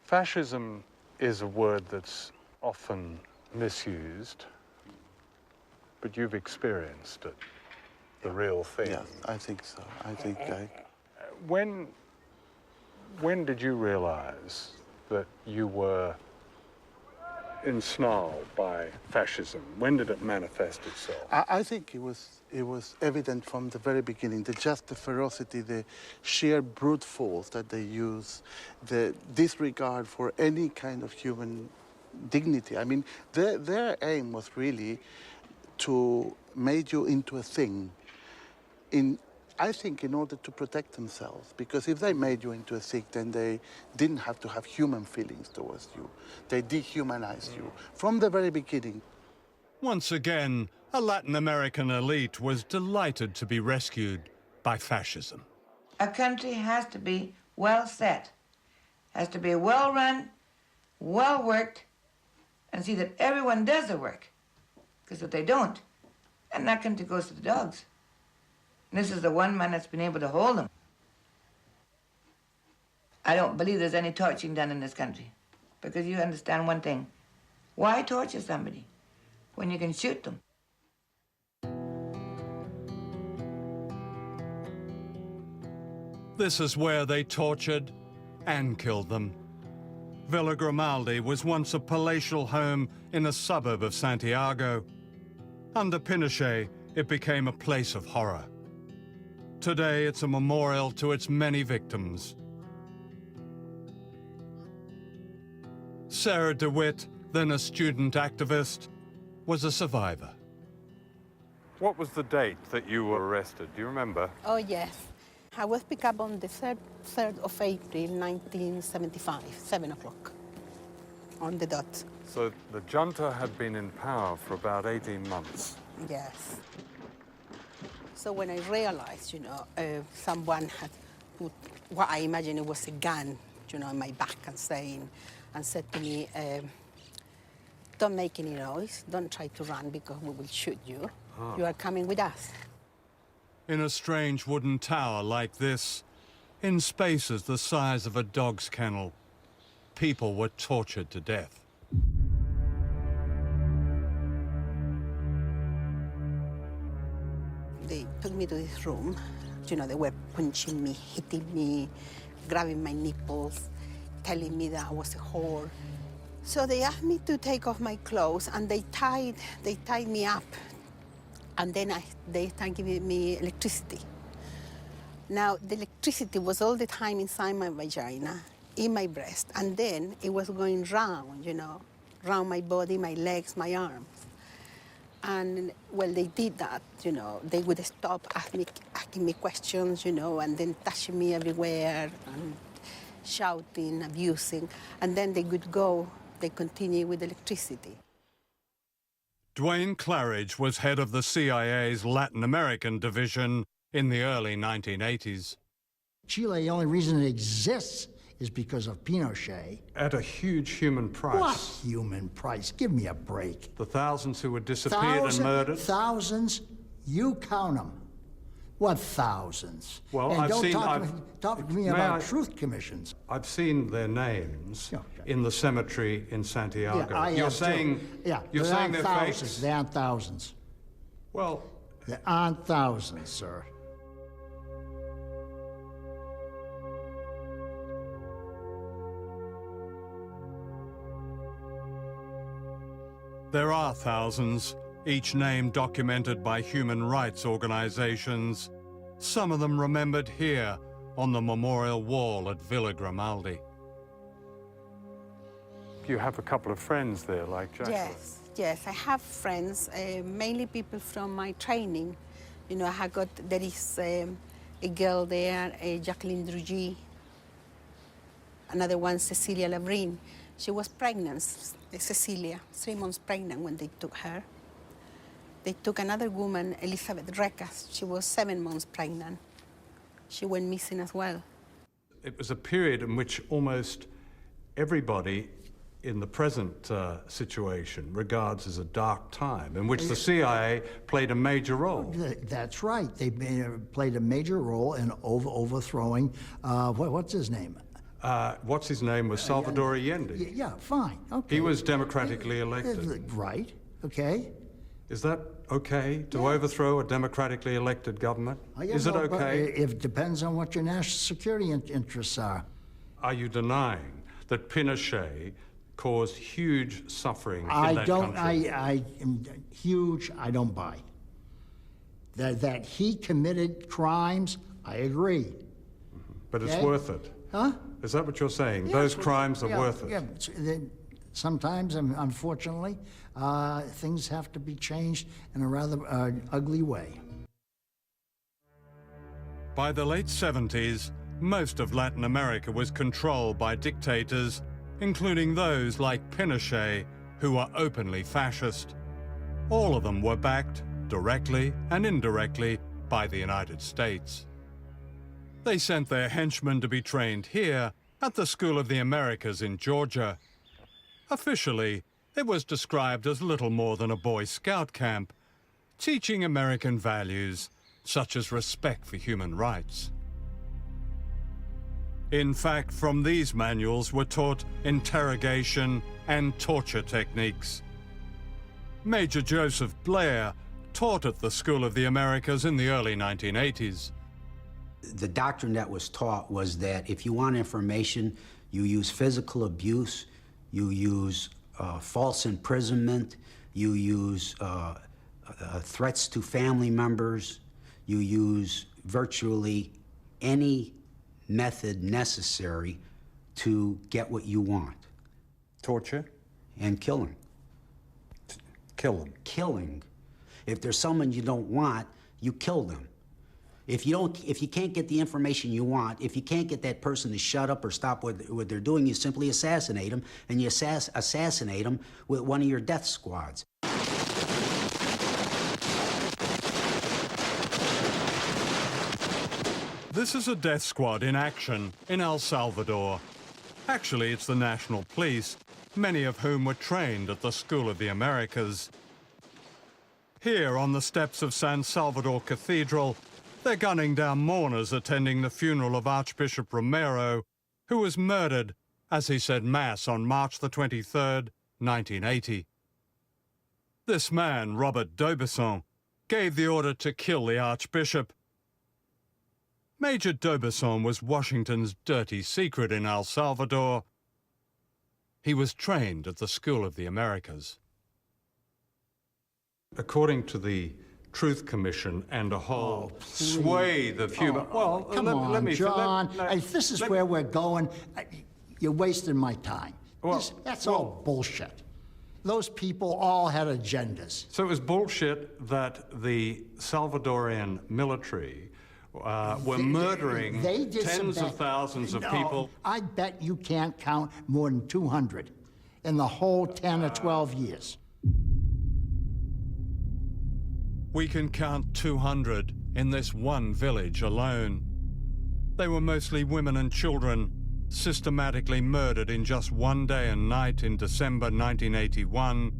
Fascism is a word that's often misused, but you've experienced it, the real thing. Yeah, I think so. I think When did you realize that you were ensnarled by fascism? When did it manifest itself? I think it was evident from the very beginning, the ferocity, the sheer brute force that they use, the disregard for any kind of human dignity. I mean, their aim was really to make you into a thing, I think in order to protect themselves, because if they made you into a thing, then they didn't have to have human feelings towards you. They dehumanized you from the very beginning. Once again, a Latin American elite was delighted to be rescued by fascism. A country has to be well set, has to be well run, well worked, and see that everyone does the work. Because if they don't, then that country goes to the dogs. And this is the one man that's been able to hold them. I don't believe there's any torturing done in this country. Because you understand one thing. Why torture somebody when you can shoot them? This is where they tortured and killed them. Villa Grimaldi was once a palatial home in a suburb of Santiago. Under Pinochet, it became a place of horror. Today, it's a memorial to its many victims. Sarah DeWitt, then a student activist, was a survivor. What was the date that you were arrested? Do you remember? Oh, yes. I was picked up on the 3rd of April, 1975, 7 o'clock, on the dot. So the junta had been in power for about 18 months. Yes. So when I realized, someone had put what I imagine it was a gun, in my back and said to me, don't make any noise, don't try to run because we will shoot you. You are coming with us. In a strange wooden tower like this, in spaces the size of a dog's kennel, people were tortured to death. They took me to this room. They were punching me, hitting me, grabbing my nipples, telling me that I was a whore. So they asked me to take off my clothes, and they tied me up. And then they started giving me electricity. Now, the electricity was all the time inside my vagina, in my breast, and then it was going round, round my body, my legs, my arms. And, well, they did that, They would stop asking me questions, and then touching me everywhere, and shouting, abusing. And then they would go, they continue with electricity. Duane Claridge was head of the CIA's Latin American division in the early 1980s. Chile, the only reason it exists is because of Pinochet. At a huge human price. What human price? Give me a break. The thousands who were disappeared and murdered? Thousands? You count them. What thousands? Well, and I've don't seen... talk to me about truth commissions. I've seen their names in the cemetery in Santiago. Yeah, you're saying they're thousands. fakes? There aren't thousands. Well... There aren't thousands, sir. There are thousands, each name documented by human rights organizations, some of them remembered here on the memorial wall at Villa Grimaldi. You have a couple of friends there, like Jacqueline. Yes, I have friends, mainly people from my training. There is a girl there, Jacqueline Drugy, another one, Cecilia Labrin. She was pregnant, Cecilia, 3 months pregnant when they took her. They took another woman, Elizabeth Recas. She was 7 months pregnant. She went missing as well. It was a period in which almost everybody in the present situation regards as a dark time, in which the CIA played a major role. That's right. They played a major role in overthrowing, what's his name? what's his name was Salvador Allende. Yeah, fine, okay. He was democratically elected. Right, okay. Is that okay to overthrow a democratically elected government? Is it okay? It depends on what your national security interests are. Are you denying that Pinochet caused huge suffering in that country? I am huge, I don't buy. That he committed crimes, I agree. But it's Okay. worth it. Huh? Is that what you're saying? Yeah, Those crimes are worth it? Yeah, sometimes, unfortunately, things have to be changed in a rather ugly way. By the late 70s, most of Latin America was controlled by dictators, including those like Pinochet, who were openly fascist. All of them were backed, directly and indirectly, by the United States. They sent their henchmen to be trained here at the School of the Americas in Georgia. Officially, it was described as little more than a Boy Scout camp, teaching American values such as respect for human rights. In fact, from these manuals were taught interrogation and torture techniques. Major Joseph Blair taught at the School of the Americas in the early 1980s. The doctrine that was taught was that if you want information, you use physical abuse, you use false imprisonment, you use threats to family members, you use virtually any method necessary to get what you want. Torture? And killing. Kill them. Killing. If there's someone you don't want, you kill them. If you can't get the information you want, if you can't get that person to shut up or stop what they're doing, you simply assassinate them, and you assassinate them with one of your death squads. This is a death squad in action in El Salvador. Actually, it's the National Police, many of whom were trained at the School of the Americas. Here on the steps of San Salvador Cathedral, they're gunning down mourners attending the funeral of Archbishop Romero, who was murdered as he said Mass on March the 23rd, 1980. This man, Robert d'Aubusson, gave the order to kill the Archbishop. Major d'Aubusson was Washington's dirty secret in El Salvador. He was trained at the School of the Americas. According to the Truth Commission and a whole swathe of human... Come on, John. This is where we're going. You're wasting my time. That's all bullshit. Those people all had agendas. So it was bullshit that the Salvadorian military were murdering tens of thousands of people. I bet you can't count more than 200 in the whole 10 or 12 years. We can count 200 in this one village alone. They were mostly women and children, systematically murdered in just one day and night in December 1981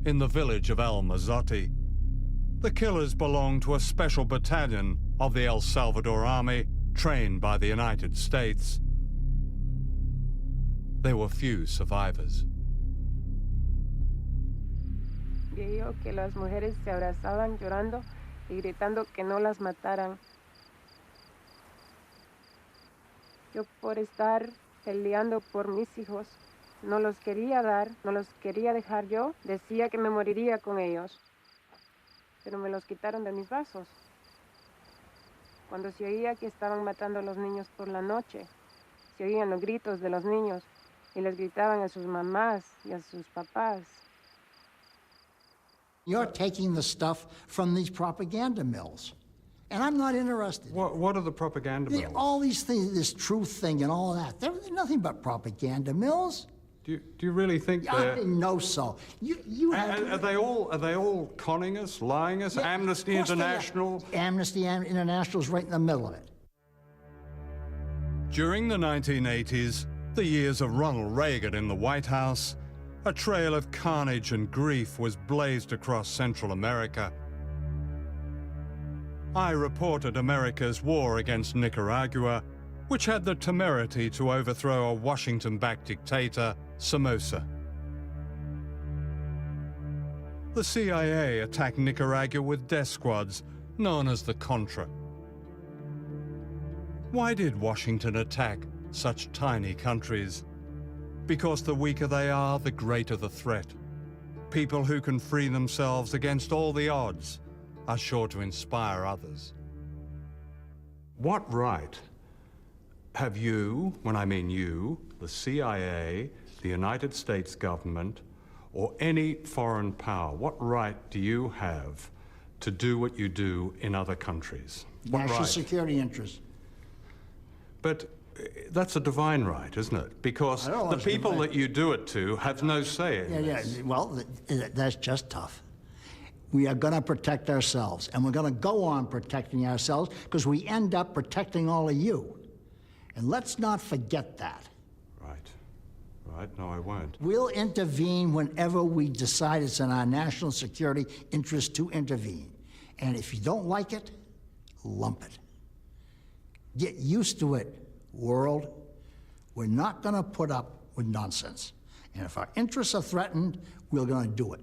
in the village of El Mazote. The killers belonged to a special battalion of the El Salvador Army, trained by the United States. There were few survivors. Vio que las mujeres se abrazaban llorando y gritando que no las mataran. Yo por estar peleando por mis hijos, no los quería dar, no los quería dejar yo, decía que me moriría con ellos. Pero me los quitaron de mis brazos. Cuando se oía que estaban matando a los niños por la noche, se oían los gritos de los niños y les gritaban a sus mamás y a sus papás. You're taking the stuff from these propaganda mills. And I'm not interested. What are the propaganda mills? All these things, this truth thing and all that, they're nothing but propaganda mills. Do you really think I didn't know so. Are they all conning us, lying us? Yeah, Amnesty of course they are. International? Amnesty International's right in the middle of it. During the 1980s, the years of Ronald Reagan in the White House, a trail of carnage and grief was blazed across Central America. I reported America's war against Nicaragua which had the temerity to overthrow a Washington-backed dictator, Somoza. The CIA attacked Nicaragua with death squads known as the Contra. Why did Washington attack such tiny countries? Because the weaker they are, the greater the threat. People who can free themselves against all the odds are sure to inspire others. What right have you, when I mean you, the CIA, the United States government, or any foreign power, what right do you have to do what you do in other countries? What National right? security interests. But that's a divine right, isn't it? Because the people that you do it to have no say in this. Yeah, well, that's just tough. We are going to protect ourselves, and we're going to go on protecting ourselves because we end up protecting all of you. And let's not forget that. Right, no, I won't. We'll intervene whenever we decide it's in our national security interest to intervene. And if you don't like it, lump it. Get used to it, world. We're not going to put up with nonsense. And if our interests are threatened, we're going to do it.